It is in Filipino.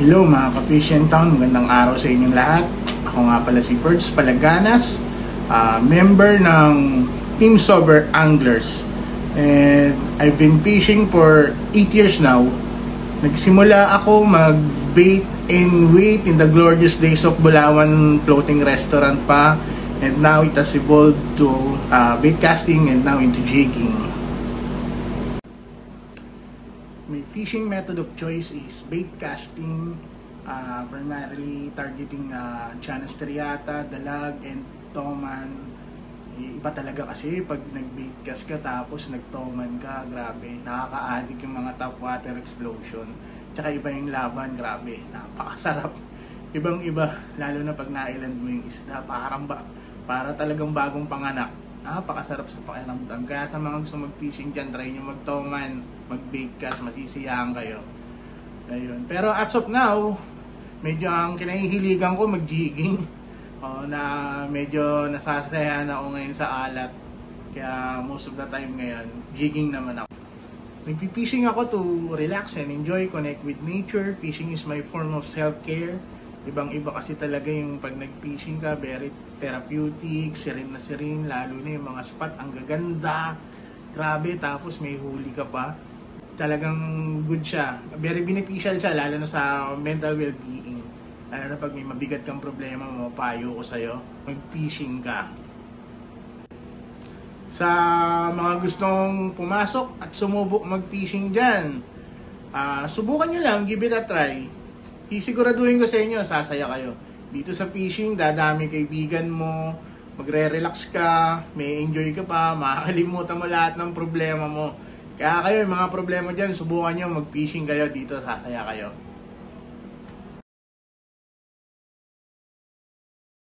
Hello mga ka-Fish and Town, magandang araw sa inyong lahat. Ako nga pala si Perch Palaganas, member ng Team Sober Anglers. And I've been fishing for 8 years now. Nagsimula ako mag-bait and wait in the glorious days of Bulawan Floating Restaurant pa. And now it has evolved to bait casting and now into jigging. My fishing method of choice is bait casting, primarily targeting Chana striata, dalag, and toman. Iba talaga kasi pag nag-bait cast ka tapos nag-toman ka, grabe, nakaka-addict yung mga top water explosion. Tsaka iba yung laban, grabe, napakasarap. Ibang-iba, lalo na pag nailand mo yung isda, para talagang bagong panganak. Napakasarap sa pakiramdam. Kaya sa mga gusto mag-fishing dyan, try nyo mag-toman, mag-bait cast, masisiyahan kayo. Ayun. Pero as of now, medyo ang kinahihiligan ko mag-jigging. Na medyo nasasayahan ako ngayon sa alat. Kaya most of the time ngayon, jigging naman ako. Nag-fishing ako to relax and enjoy, connect with nature. Fishing is my form of self-care. Ibang-iba kasi talaga yung pag nag-fishing ka, very therapeutic, sirin na sirin, lalo na yung mga spot, ang gaganda, grabe, tapos may huli ka pa. Talagang good siya, very beneficial siya, lalo na sa mental well-being. Lalo na pag may mabigat kang problema, mapapayo ko sa'yo, mag-fishing ka. Sa mga gustong pumasok at sumubok mag-fishing dyan, subukan nyo lang, give it a try. Sisiguraduhin ko sa inyo, sasaya kayo. Dito sa fishing, dadami kaibigan mo, magre-relax ka, may enjoy ka pa, makakalimutan mo lahat ng problema mo. Kaya kayo, yung mga problema dyan, subukan nyo, mag-fishing kayo dito, sasaya kayo.